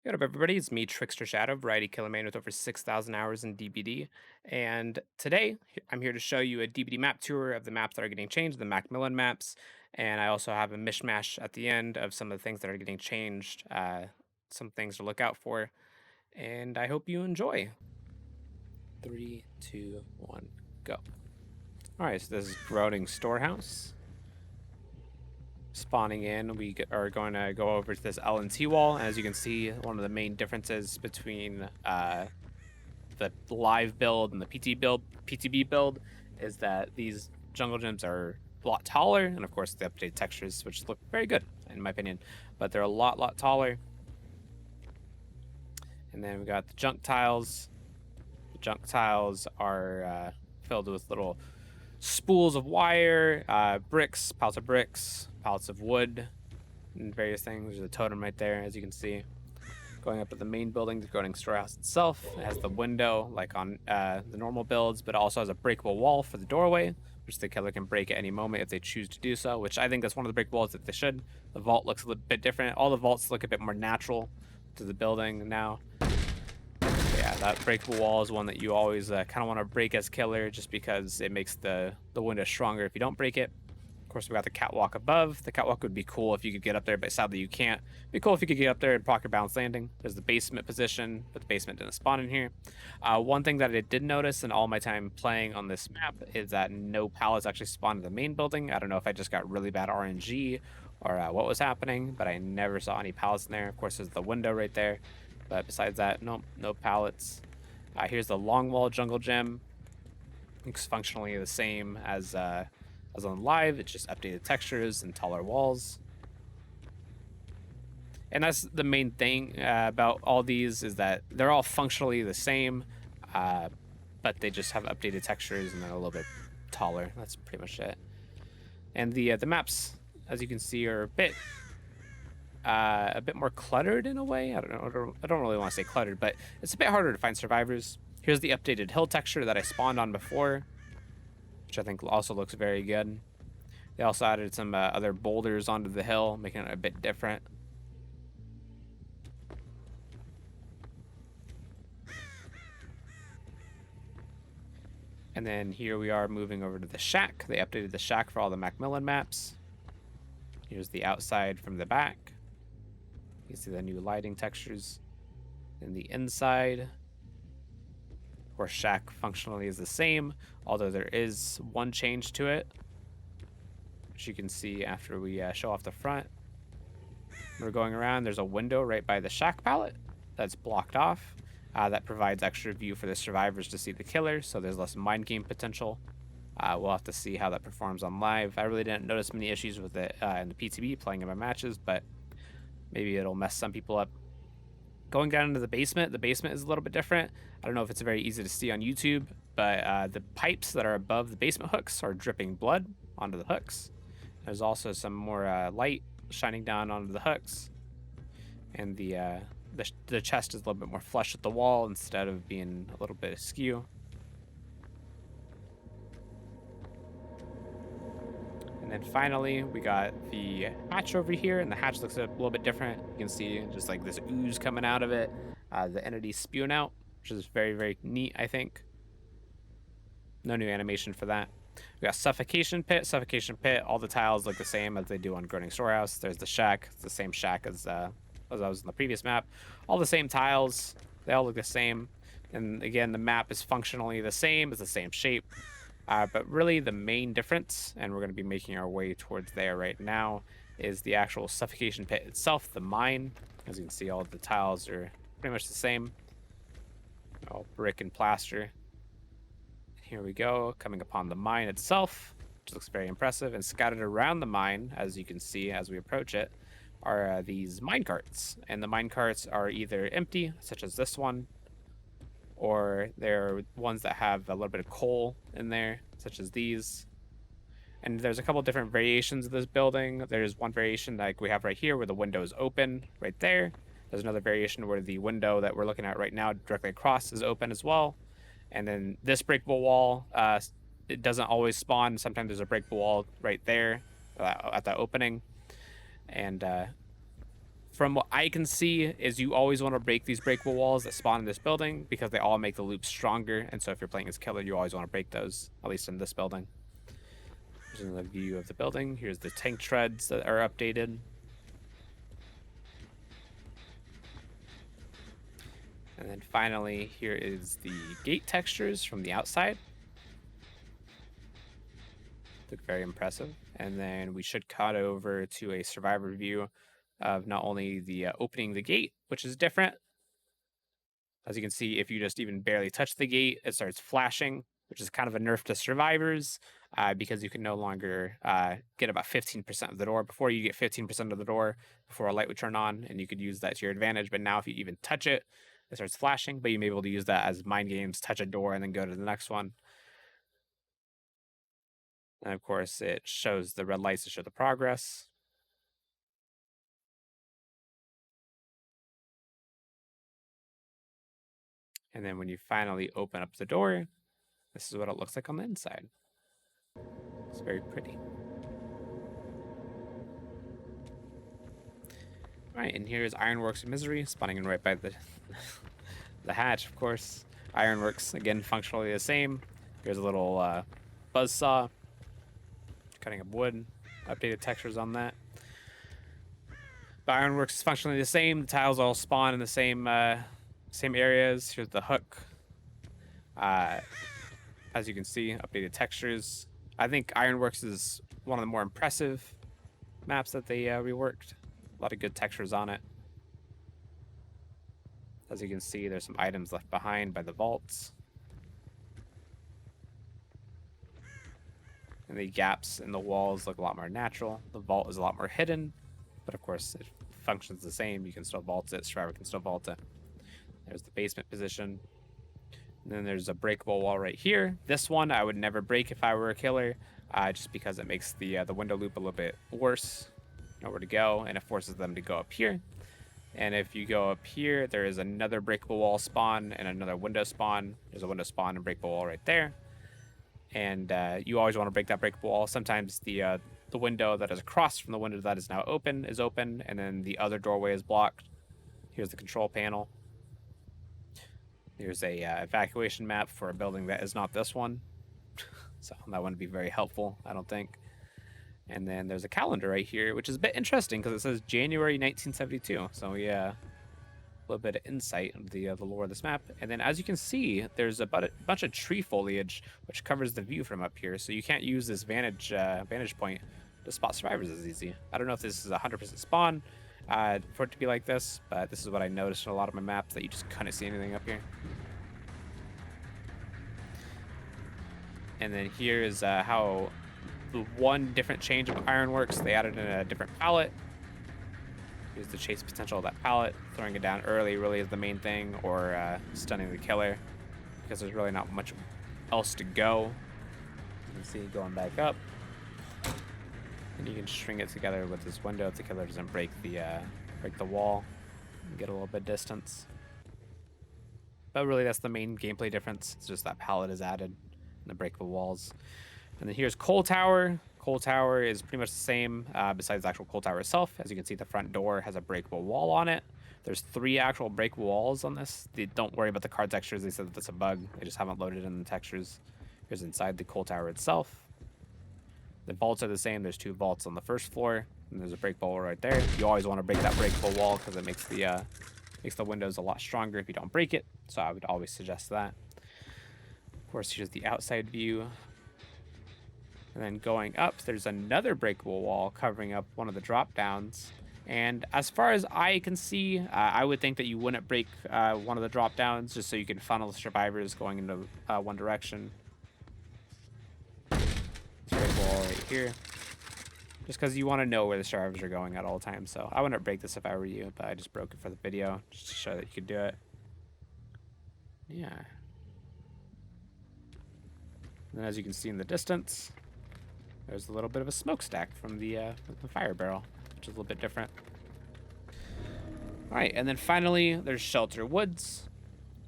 What up, everybody? It's me, Trickster Shadow, Variety Killer Man with over 6,000 hours in DBD. And today, I'm here to show you a DBD map tour of the maps that are getting changed, the Macmillan maps. And I also have a mishmash at the end of some of the things that are getting changed, some things to look out for. And I hope you enjoy. Three, two, one, go. All right, so this is Groaning Storehouse. Spawning in, are going to go over to this L&T wall. As you can see, one of the main differences between the live build and the PTB build is that these jungle gyms are a lot taller, and of course the updated textures, which look very good in my opinion, but they're a lot taller. And then we got the junk tiles. The junk tiles are filled with little spools of wire, bricks, pallets of wood, and various things. There's a totem right there, as you can see. Going up to the main building, the Groaning Storehouse itself. It has the window, like on the normal builds, but it also has a breakable wall for the doorway, which the killer can break at any moment if they choose to do so, which I think that's one of the break walls that they should. The vault looks a little bit different. All the vaults look a bit more natural to the building now. Yeah, that breakable wall is one that you always kind of want to break as killer, just because it makes the window stronger if you don't break it. Of course, we got the catwalk above. The catwalk would be cool if you could get up there, but sadly you can't. It'd be cool if you could get up there and proc your balance landing. There's the basement position, but the basement didn't spawn in here. One thing that I did notice in all my time playing on this map is that no pallets actually spawned in the main building. I don't know if I just got really bad RNG or what was happening, but I never saw any pallets in there. Of course, there's the window right there. But besides that, no pallets. Here's the long wall jungle gym. It's functionally the same as on live. It's just updated textures and taller walls. And that's the main thing about all these, is that they're all functionally the same, but they just have updated textures and they're a little bit taller. That's pretty much it. And the maps, as you can see, are a bit more cluttered in a way. I don't know. I don't really want to say cluttered, but it's a bit harder to find survivors. Here's the updated hill texture that I spawned on before, which I think also looks very good. They also added some other boulders onto the hill, making it a bit different. And then here we are moving over to the shack. They updated the shack for all the Macmillan maps. Here's the outside from the back. You see the new lighting textures. In the inside, of course, shack functionally is the same, although there is one change to it, which you can see after we show off the front. When we're going around, there's a window right by the shack pallet that's blocked off. That provides extra view for the survivors to see the killer, so there's less mind game potential. We'll have to see how that performs on live. I really didn't notice many issues with it in the PTB playing in my matches, but maybe it'll mess some people up. Going down into the basement is a little bit different. I don't know if it's very easy to see on YouTube, but the pipes that are above the basement hooks are dripping blood onto the hooks. There's also some more light shining down onto the hooks, and the chest is a little bit more flush with the wall instead of being a little bit askew. And then finally, we got the hatch over here, and the hatch looks a little bit different. You can see just like this ooze coming out of it, the entity spewing out, which is very neat, I think. No new animation for that. We got suffocation pit. Suffocation pit, all the tiles look the same as they do on Groaning Storehouse. There's the shack. It's the same shack as I was in the previous map. All the same tiles. They all look the same. And again, the map is functionally the same. It's the same shape. But really the main difference, and we're going to be making our way towards there right now, is the actual suffocation pit itself, the mine. As you can see, all of the tiles are pretty much the same. All brick and plaster. Here we go, coming upon the mine itself, which looks very impressive. And scattered around the mine, as you can see as we approach it, are these mine carts. And the mine carts are either empty, such as this one, or they're ones that have a little bit of coal in there, such as these. And there's a couple different variations of this building. There's one variation like we have right here where the window is open right there. There's another variation where the window that we're looking at right now directly across is open as well. And then this breakable wall, it doesn't always spawn. Sometimes there's a breakable wall right there at that opening. And From what I can see is you always want to break these breakable walls that spawn in this building because they all make the loop stronger. And so if you're playing as killer, you always want to break those, at least in this building. Here's another view of the building. Here's the tank treads that are updated. And then finally, here is the gate textures from the outside. Look very impressive. And then we should cut over to a survivor view of not only the opening the gate, which is different. As you can see, if you just even barely touch the gate, it starts flashing, which is kind of a nerf to survivors because you can no longer get about 15% of the door. Before, you get 15% of the door before a light would turn on, and you could use that to your advantage. But now if you even touch it, it starts flashing, but you may be able to use that as mind games, touch a door, and then go to the next one. And of course, it shows the red lights to show the progress. And then when you finally open up the door, this is what it looks like on the inside. It's very pretty. All right, and here's Ironworks Misery, spawning in right by the the hatch, of course. Ironworks, again, functionally the same. Here's a little buzz saw, cutting up wood, updated textures on that. But Ironworks is functionally the same. The tiles all spawn in the same areas. Here's the hook. As you can see, updated textures. I think Ironworks is one of the more impressive maps that they reworked. A lot of good textures on it. As you can see, there's some items left behind by the vaults. And the gaps in the walls look a lot more natural. The vault is a lot more hidden, but of course it functions the same. You can still vault it, Survivor can still vault it. There's the basement position. And then there's a breakable wall right here. This one I would never break if I were a killer, just because it makes the window loop a little bit worse. Nowhere to go, and it forces them to go up here. And if you go up here, there is another breakable wall spawn and another window spawn. There's a window spawn and breakable wall right there. And you always want to break that breakable wall. Sometimes the window that is across from the window that is now open is open, and then the other doorway is blocked. Here's the control panel. Here's a evacuation map for a building that is not this one. So that wouldn't be very helpful, I don't think. And then there's a calendar right here, which is a bit interesting because it says January 1972. So yeah, a little bit of insight into the lore of this map. And then as you can see, there's a bunch of tree foliage, which covers the view from up here. So you can't use this vantage point to spot survivors as easy. I don't know if this is 100% spawn for it to be like this, but this is what I noticed in a lot of my maps, that you just couldn't see anything up here. And then here is how the one different change of Ironworks, they added in a different palette. Here's the chase potential of that palette. Throwing it down early really is the main thing, or stunning the killer, because there's really not much else to go. You can see going back up. And you can string it together with this window if the killer doesn't break the wall and get a little bit of distance. But really that's the main gameplay difference. It's just that palette is added and the breakable walls. And then here's Coal Tower. Coal Tower is pretty much the same besides the actual Coal Tower itself. As you can see, the front door has a breakable wall on it. There's 3 actual breakable walls on this. Don't worry about the card textures. They said that that's a bug. They just haven't loaded in the textures. Here's inside the Coal Tower itself. The vaults are the same. There's 2 vaults on the first floor, and there's a breakable wall right there. You always want to break that breakable wall because it makes the windows a lot stronger if you don't break it. So I would always suggest that. Of course, here's the outside view. And then going up, there's another breakable wall covering up one of the drop downs. And as far as I can see, I would think that you wouldn't break one of the drop downs just so you can funnel survivors going into one direction. Breakable wall right here. Just because you want to know where the survivors are going at all times. So I wouldn't break this if I were you, but I just broke it for the video just to show that you could do it. Yeah. And then as you can see in the distance, there's a little bit of a smokestack from the fire barrel, which is a little bit different. All right, and then finally, there's Shelter Woods.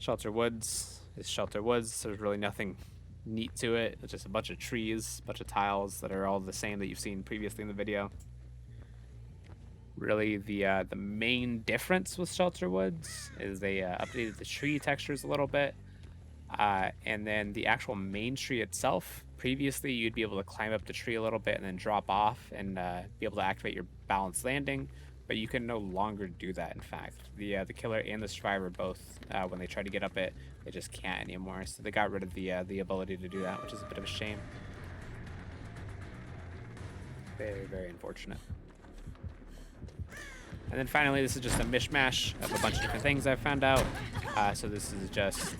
Shelter Woods is Shelter Woods. There's really nothing neat to it. It's just a bunch of trees, a bunch of tiles that are all the same that you've seen previously in the video. Really, the main difference with Shelter Woods is they updated the tree textures a little bit. And then the actual main tree itself, previously you'd be able to climb up the tree a little bit and then drop off and be able to activate your balanced landing, but you can no longer do that. In fact, the killer and the survivor both, when they try to get up it, they just can't anymore. So they got rid of the ability to do that, which is a bit of a shame. Very, very unfortunate. And then finally, this is just a mishmash of a bunch of different things I've found out. So this is just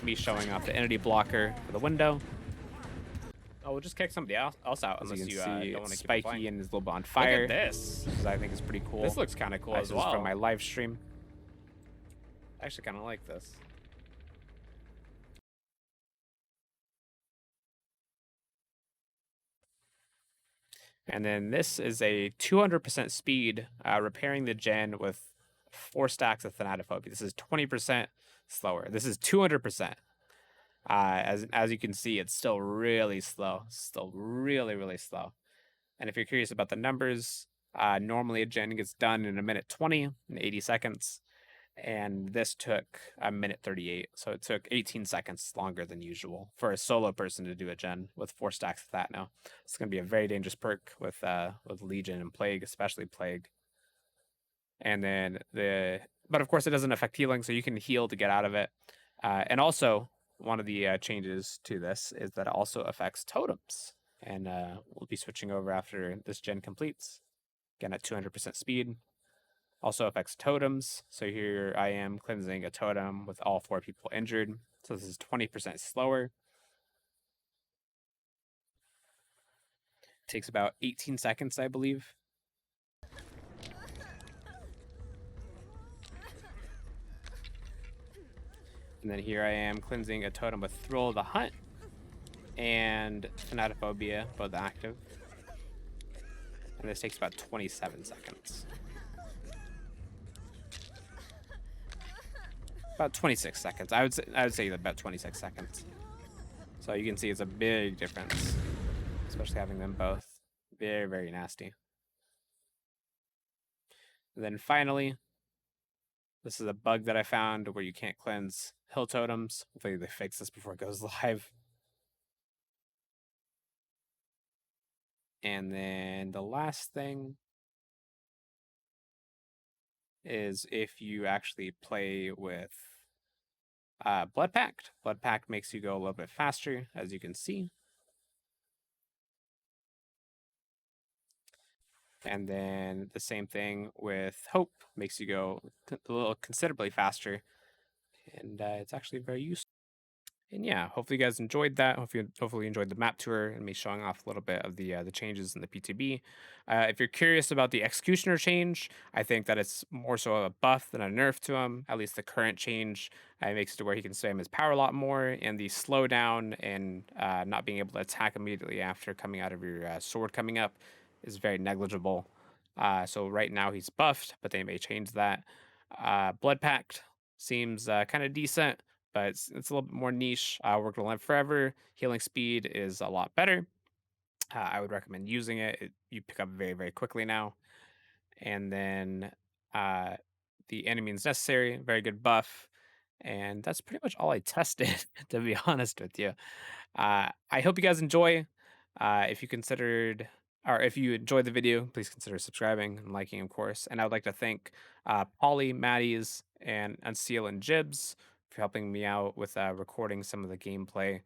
me showing off the entity blocker for the window. Oh, we'll just kick somebody else out unless you don't want to keep it Spiky and is a little bit on fire. Look at this. Which I think is pretty cool. This looks kind of cool as This well. is from my live stream. I actually kind of like this. And then this is a 200% speed, repairing the gen with 4 stacks of Thanatophobia. This is 20% slower. This is 200%. As you can see, it's still really slow. Still really, really slow. And if you're curious about the numbers, normally a gen gets done in 1:20 in 80 seconds. And this took 1:38. So it took 18 seconds longer than usual for a solo person to do a gen with 4 stacks of that now. It's going to be a very dangerous perk with Legion and Plague, especially Plague. And then but of course it doesn't affect healing, so you can heal to get out of it. And also, one of the changes to this is that it also affects totems. And we'll be switching over after this gen completes. Again, at 200% speed. Also affects totems. So here I am cleansing a totem with all 4 people injured. So this is 20% slower. Takes about 18 seconds, I believe. And then here I am cleansing a totem with Thrill of the Hunt and Thanatophobia, both active. And this takes about 27 seconds. About 26 seconds. I would say about 26 seconds. So you can see it's a big difference, especially having them both. Very, very nasty. And then finally, this is a bug that I found where you can't cleanse hill totems. Hopefully they fix this before it goes live. And then the last thing is if you actually play with Blood Pact. Blood Pact makes you go a little bit faster, as you can see. And then the same thing with Hope, makes you go a little considerably faster. And it's actually very useful. And yeah, hopefully you guys enjoyed that. Hopefully you enjoyed the map tour and me showing off a little bit of the changes in the PTB. If you're curious about the Executioner change, I think that it's more so a buff than a nerf to him. At least the current change makes it to where he can spam his power a lot more, and the slowdown and not being able to attack immediately after coming out of your sword coming up is very negligible. So right now he's buffed, but they may change that. Blood Pact seems kind of decent, but it's a little bit more niche. We're gonna live forever. Healing speed is a lot better. I would recommend using it. You pick up very, very quickly now. And then the enemy is necessary. Very good buff. And that's pretty much all I tested, to be honest with you. I hope you guys enjoy. If you considered, or if you enjoyed the video, please consider subscribing and liking, of course. And I would like to thank Polly, Maddie's, and Unseal and Jibs for helping me out with recording some of the gameplay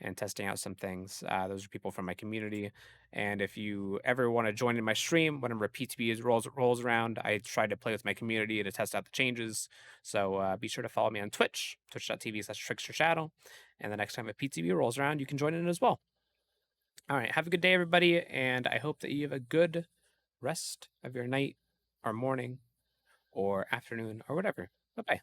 and testing out some things. Those are people from my community. And if you ever want to join in my stream, whenever PTB rolls around, I try to play with my community to test out the changes. So be sure to follow me on Twitch, twitch.tv/TricksterShadow. And the next time a PTB rolls around, you can join in as well. All right, have a good day, everybody, and I hope that you have a good rest of your night or morning or afternoon or whatever. Bye-bye.